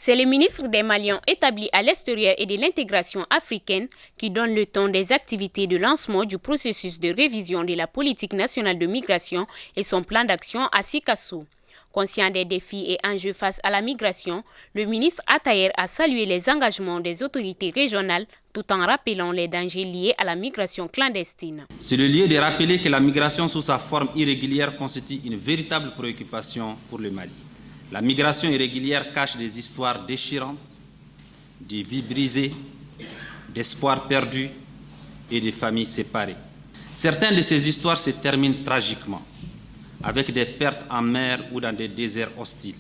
C'est le ministre des Maliens établi à l'extérieur et de l'intégration africaine qui donne le ton des activités de lancement du processus de révision de la politique nationale de migration et son plan d'action à Sikasso. Conscient des défis et enjeux face à la migration, le ministre Attaher a salué les engagements des autorités régionales tout en rappelant les dangers liés à la migration clandestine. C'est le lieu de rappeler que la migration sous sa forme irrégulière constitue une véritable préoccupation pour le Mali. La migration irrégulière cache des histoires déchirantes, des vies brisées, d'espoirs perdus et des familles séparées. Certaines de ces histoires se terminent tragiquement, avec des pertes en mer ou dans des déserts hostiles.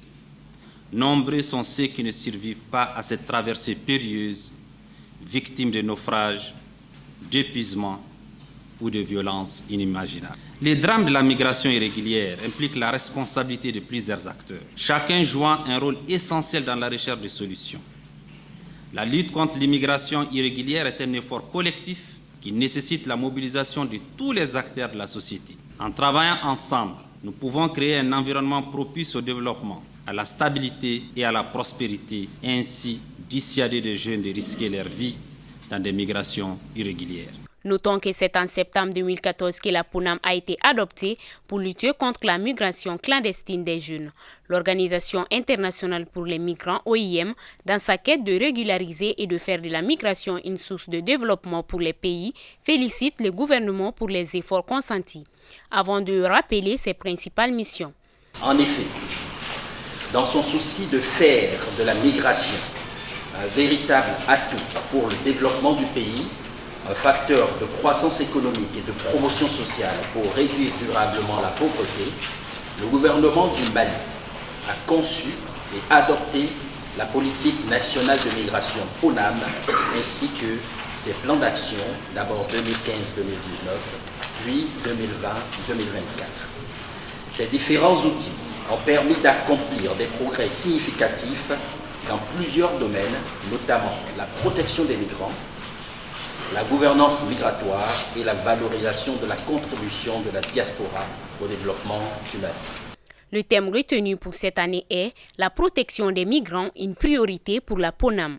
Nombreux sont ceux qui ne survivent pas à cette traversée périlleuse, victimes de naufrages, d'épuisement ou de violences inimaginables. Les drames de la migration irrégulière impliquent la responsabilité de plusieurs acteurs, chacun jouant un rôle essentiel dans la recherche de solutions. La lutte contre l'immigration irrégulière est un effort collectif qui nécessite la mobilisation de tous les acteurs de la société. En travaillant ensemble, nous pouvons créer un environnement propice au développement, à la stabilité et à la prospérité, ainsi dissuader des jeunes de risquer leur vie dans des migrations irrégulières. Notons que c'est en septembre 2014 que la PONAM a été adoptée pour lutter contre la migration clandestine des jeunes. L'Organisation internationale pour les migrants, OIM, dans sa quête de régulariser et de faire de la migration une source de développement pour les pays, félicite le gouvernement pour les efforts consentis, avant de rappeler ses principales missions. En effet, dans son souci de faire de la migration un véritable atout pour le développement du pays, un facteur de croissance économique et de promotion sociale pour réduire durablement la pauvreté, le gouvernement du Mali a conçu et adopté la politique nationale de migration PONAM ainsi que ses plans d'action, d'abord 2015-2019, puis 2020-2024. Ces différents outils ont permis d'accomplir des progrès significatifs dans plusieurs domaines, notamment la protection des migrants, la gouvernance migratoire et la valorisation de la contribution de la diaspora au développement du Mali. Le thème retenu pour cette année est « La protection des migrants, une priorité pour la PONAM ».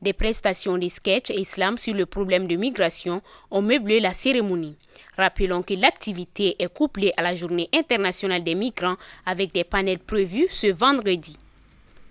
Des prestations de sketch et slam sur le problème de migration ont meublé la cérémonie. Rappelons que l'activité est couplée à la Journée internationale des migrants avec des panels prévus ce vendredi.